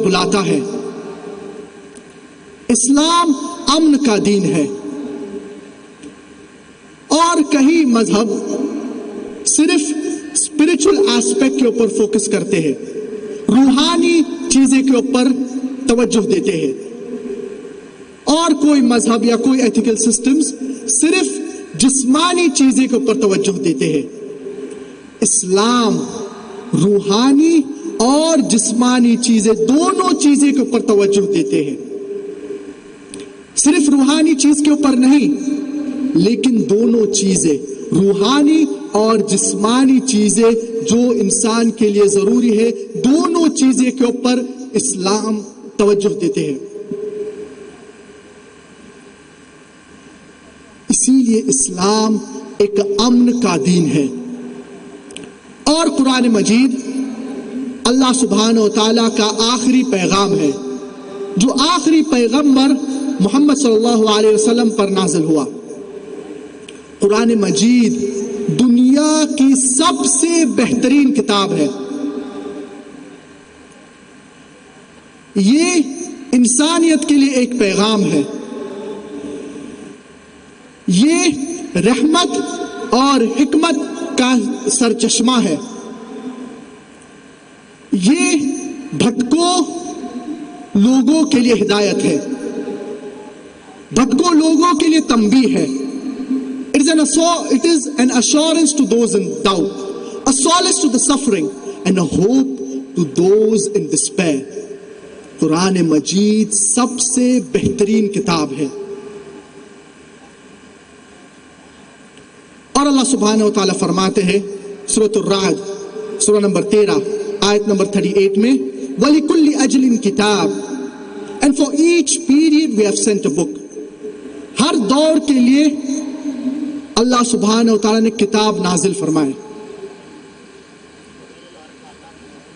بلاتا ہے. اسلام امن کا دین ہے، اور کئی مذہب صرف اسپرچل ایسپیکٹ کے اوپر فوکس کرتے ہیں، روحانی چیزیں کے اوپر توجہ دیتے ہیں، اور کوئی مذہب یا کوئی ایتھیکل سسٹمز صرف جسمانی چیزیں کے اوپر توجہ دیتے ہیں. اسلام روحانی اور جسمانی چیزیں، دونوں چیزیں کے اوپر توجہ دیتے ہیں. صرف روحانی چیز کے اوپر نہیں، لیکن دونوں چیزیں، روحانی اور جسمانی چیزیں جو انسان کے لیے ضروری ہے، دونوں چیزیں کے اوپر اسلام توجہ دیتے ہیں. اسی لیے اسلام ایک امن کا دین ہے. اور قرآن مجید اللہ سبحانہ و تعالیٰ کا آخری پیغام ہے، جو آخری پیغمبر محمد صلی اللہ علیہ وسلم پر نازل ہوا. قرآن مجید دنیا کی سب سے بہترین کتاب ہے. یہ انسانیت کے لیے ایک پیغام ہے، یہ رحمت اور حکمت کا سرچشمہ ہے. یہ بھٹکو لوگوں کے لیے ہدایت ہے، بھٹکو لوگوں کے لیے تنبیہ ہے. It is an assurance to those in doubt, a solace to the suffering, and a hope to those in despair. قرآن مجید سب سے بہترین کتاب ہے. اور اللہ سبحانہ و تعالیٰ فرماتے ہیں سورۃ الرعد سورہ نمبر 13 آیت نمبر 38 میں، وَلِكُلِّ أَجْلٍ كِتَابٌ and for each period we have sent a book. ہر دور کے لیے اللہ سبحانہ و تعالیٰ نے کتاب نازل فرمائے.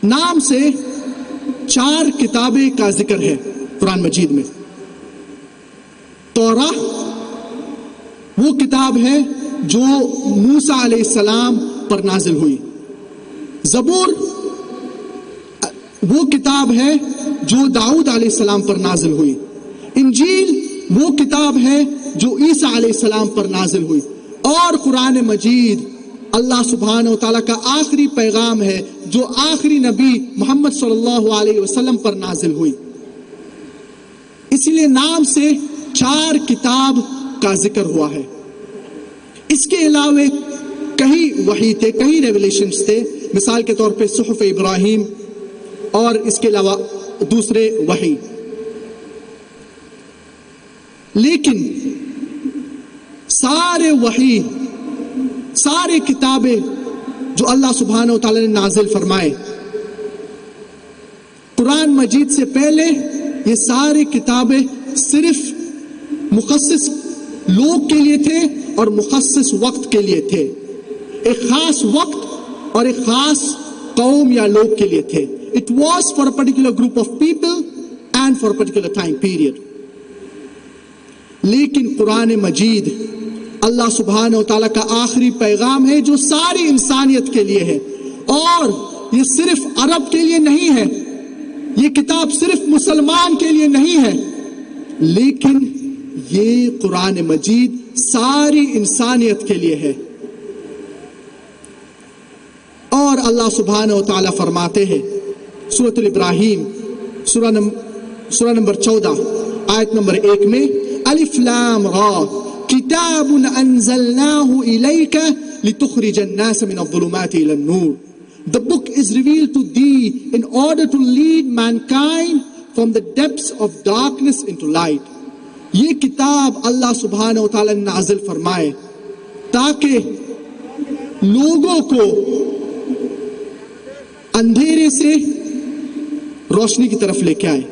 نام سے 4 کتابیں کا ذکر ہے قرآن مجید میں. توراہ وہ کتاب ہے جو موسیٰ علیہ السلام پر نازل ہوئی. زبور وہ کتاب ہے جو داؤد علیہ السلام پر نازل ہوئی. انجیل وہ کتاب ہے جو عیسیٰ علیہ السلام پر نازل ہوئی. اور قرآن مجید اللہ سبحانہ و تعالیٰ کا آخری پیغام ہے جو آخری نبی محمد صلی اللہ علیہ وسلم پر نازل ہوئی. اسی لیے نام سے 4 کتاب کا ذکر ہوا ہے. اس کے علاوہ کئی وحی تھے، کئی ریولیشنز تھے. مثال کے طور پہ صحف ابراہیم اور اس کے علاوہ دوسرے وحی. لیکن سارے وحی، سارے کتابیں جو اللہ سبحانہ و تعالیٰ نے نازل فرمائے، قرآن مجید سے پہلے یہ ساری کتابیں صرف مخصص لوگ کے لیے تھے اور مخصص وقت کے لیے تھے. ایک خاص وقت اور ایک خاص قوم یا لوگ کے لیے تھے. It was for a particular group of people and for a particular time period. لیکن قرآن مجید اللہ سبحانہ و تعالیٰ کا آخری پیغام ہے جو ساری انسانیت کے لیے ہے. اور یہ صرف عرب کے لیے نہیں ہے، یہ کتاب صرف مسلمان کے لیے نہیں ہے، لیکن یہ قرآن مجید ساری انسانیت کے لیے ہے. اور اللہ سبحانہ و تعالیٰ فرماتے ہیں سورۃ الابراہیم سورہ نمبر 14 آیت نمبر 1 میں، الف لام را کتاب انزلناہ الیک لتخرج الناس من الظلمات الى النور. The book is revealed to thee in order to lead mankind from the depths of darkness into light. یہ کتاب اللہ سبحانہ و تعالیٰ نے نازل فرمائے تاکہ لوگوں کو اندھیرے سے روشنی کی طرف لے کے آئے.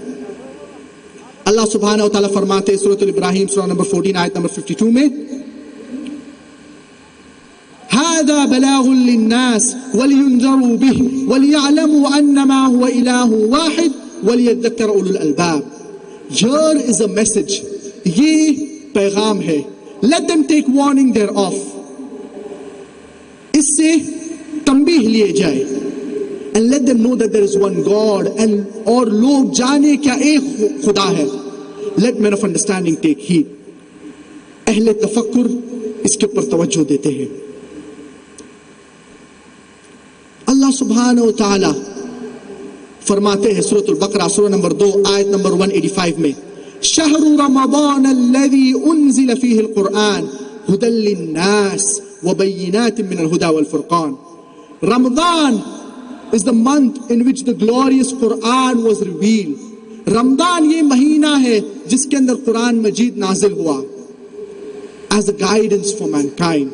اللہ سبحانہ و تعالیٰ فرماتے سورۃ الابراہیم سورہ نمبر 14 آیت نمبر 52 میں، هذا بلاغ للناس ولينذروا به وليعلموا انما هو اله واحد وليذكر اولو الالباب. Here is a message. یہ پیغام ہے. Let them take warning thereof. اس سے تنبیہ لیے جائے. and let them know that there is one God, and اور لوگ جانے کیا ایک خدا ہے. Let men of understanding take heed. اہل تفکر اس کے پر توجہ دیتے ہیں. اللہ سبحانہ و تعالی فرماتے ہیں سورۃ البقرہ سورہ نمبر 2 آیت نمبر 185 میں شہر رمضان الذی انزل فیہ القرآن ہدی للناس وبینات من الہدی والفرقان. Ramadan is the month in which the glorious Quran was revealed. رمضان یہ مہینہ ہے جس کے اندر قرآن مجید نازل ہوا as a guidance for mankind.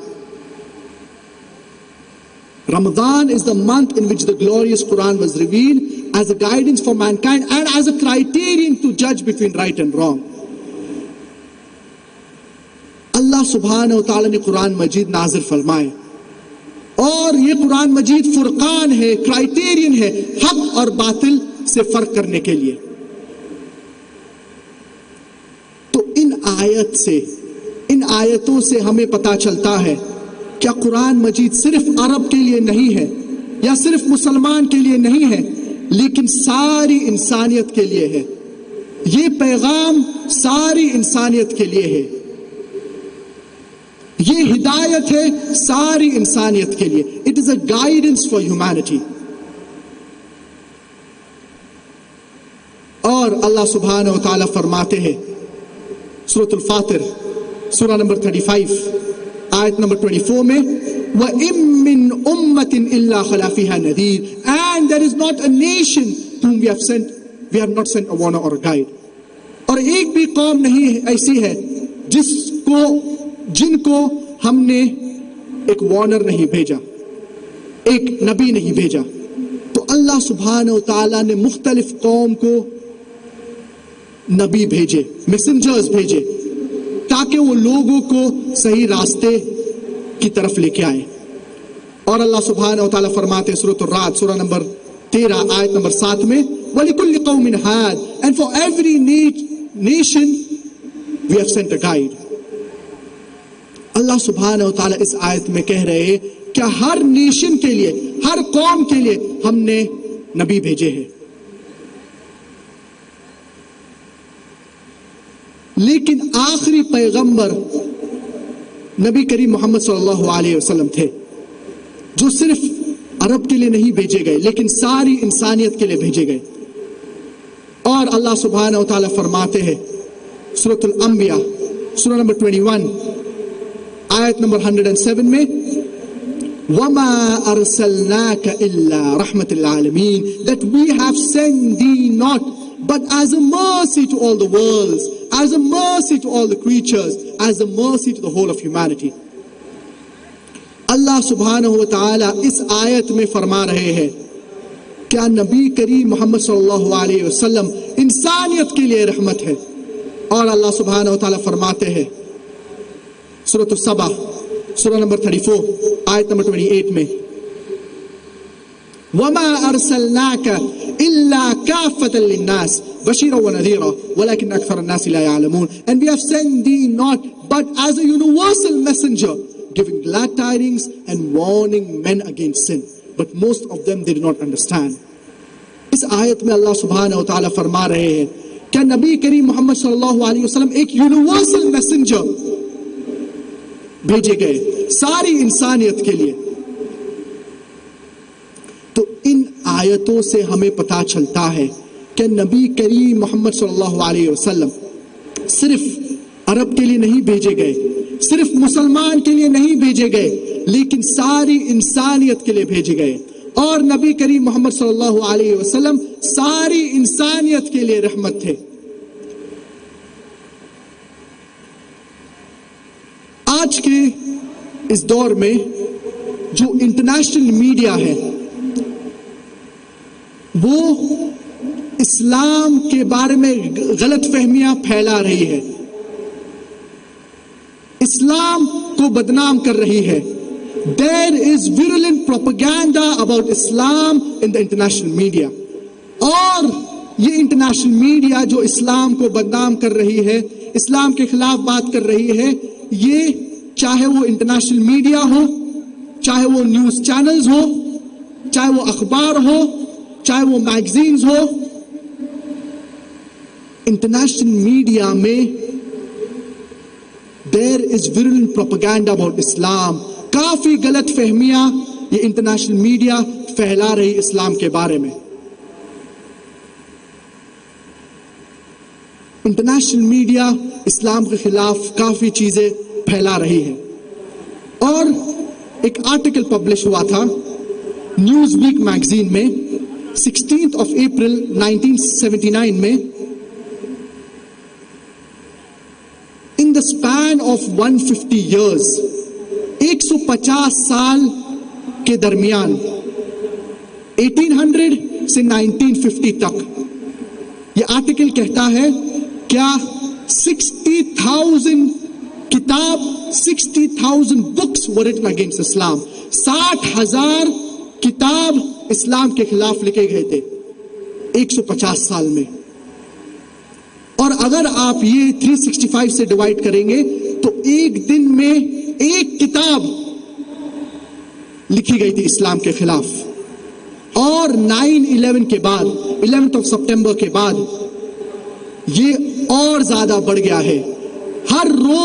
Ramadan is the month in which the glorious Quran was revealed as a guidance for mankind and as a criterion to judge between right and wrong. اللہ سبحانہ و تعالی نے قرآن مجید نازل فرمائے اور یہ قرآن مجید فرقان ہے، criterion ہے حق اور باطل سے فرق کرنے کے لیے. تو ان آیتوں سے ہمیں پتا چلتا ہے کیا قرآن مجید صرف عرب کے لیے نہیں ہے یا صرف مسلمان کے لیے نہیں ہے، لیکن ساری انسانیت کے لیے ہے. یہ پیغام ساری انسانیت کے لیے ہے، یہ ہدایت ہے ساری انسانیت کے لیے. It is a guidance for humanity. اور اللہ سبحانہ و تعالیٰ فرماتے ہیں سورۃ الفاطر سورہ نمبر 35 آیت نمبر 24 میں وَإِن مِّنْ أُمَّةٍ إِلَّا خَلَا فِيهَا نَذِيرٌ, and there is not a nation whom we have not sent a warner or a guide. اور ایک بھی قوم نہیں ایسی ہے جن کو ہم نے ایک وارنر نہیں بھیجا، ایک نبی نہیں بھیجا. تو اللہ سبحانہ و تعالیٰ نے مختلف قوم کو نبی بھیجے، میسنجرز بھیجے تاکہ وہ لوگوں کو صحیح راستے کی طرف لے کے آئے. اور اللہ سبحانہ و تعالیٰ فرماتے ہیں سورۃ الرعد سورہ نمبر 13 آیت نمبر 7 میں وَلِكُلِّ قَوْمٍ هَادٍ, and for every nation we have sent a guide. اللہ سبحانہ و تعالیٰ اس آیت میں کہہ رہے ہیں کہ ہر نیشن کے لیے، ہر قوم کے لیے ہم نے نبی بھیجے ہیں. لیکن آخری پیغمبر نبی کریم محمد صلی اللہ علیہ وسلم تھے جو صرف عرب کے لیے نہیں بھیجے گئے لیکن ساری انسانیت کے لیے بھیجے گئے. اور اللہ سبحانہ و تعالیٰ فرماتے ہیں سورۃ الانبیاء سورہ نمبر 21 آیت نمبر 107 میں وَمَا أَرْسَلْنَاكَ إِلَّا رَحْمَةً لِلْعَالَمِينَ, that we have sent thee not but as a mercy to all the worlds, as a mercy to all the creatures, as a mercy to the whole of humanity. اللہ سبحانہ و تعالیٰ اس آیت میں فرما رہے ہیں کیا نبی کریم محمد صلی اللہ علیہ وسلم انسانیت کے لیے رحمت ہے. اور اللہ سبحانہ و تعالیٰ فرماتے ہیں سورۃ السبا سورہ نمبر 34 آیت نمبر 28 میں وَمَا أَرْسَلْنَاكَ إِلَّا كَافَّةً لِلنَّاسِ بَشِيرًا وَنَذِيرًا وَلَكِنَّ أَكْثَرَ النَّاسِ لَا يَعْلَمُونَ, and we have sent thee not but as a universal messenger, giving glad tidings and warning men against sin, but most of them they did not understand. اس آیت میں اللہ سبحانہ و تعالیٰ فرما رہے ہیں کہ نبی کریم محمد صلی اللہ علیہ وسلم ایک یونیورسل میسنجر بھیجے گئے ساری انسانیت کے لیے. تو ان آیتوں سے ہمیں پتا چلتا ہے کہ نبی کریم محمد صلی اللہ علیہ وسلم صرف عرب کے لیے نہیں بھیجے گئے، صرف مسلمان کے لیے نہیں بھیجے گئے، لیکن ساری انسانیت کے لیے بھیجے گئے. اور نبی کریم محمد صلی اللہ علیہ وسلم ساری انسانیت کے لیے رحمت تھے. آج کے اس دور میں جو انٹرنیشنل میڈیا ہے وہ اسلام کے بارے میں غلط فہمیاں پھیلا رہی ہے، اسلام کو بدنام کر رہی ہے. There is virulent propaganda about Islam in the international media. اور یہ انٹرنیشنل میڈیا جو اسلام کو بدنام کر رہی ہے، اسلام کے خلاف بات کر رہی ہے، یہ چاہے وہ انٹرنیشنل میڈیا ہو، چاہے وہ نیوز چینلز ہو، چاہے وہ اخبار ہو, چاہے وہ میگزینز ہو, انٹرنیشنل میڈیا میں there is virulent propaganda about Islam. کافی غلط فہمیاں یہ انٹرنیشنل میڈیا پھیلا رہی اسلام کے بارے میں. انٹرنیشنل میڈیا اسلام کے خلاف کافی چیزیں پھیلا رہی ہے. اور ایک آرٹیکل پبلش ہوا تھا نیوز ویک میگزین میں 16 اپریل 1979 میں. In the span of 150 years, 150 سال کے درمیان 1800 سے 1950 تک یہ آرٹیکل کہتا ہے کیا 60,000 کتاب 60,000 books were written against Islam. 60,000 کتاب اسلام کے خلاف لکھے گئے تھے 150 سال میں. اور اگر آپ یہ 365 سے ڈیوائڈ کریں گے تو ایک دن میں ایک کتاب لکھی گئی تھی اسلام کے خلاف. اور 9/11 کے بعد 11 سپٹمبر کے بعد یہ اور زیادہ بڑھ گیا ہے. ہر روز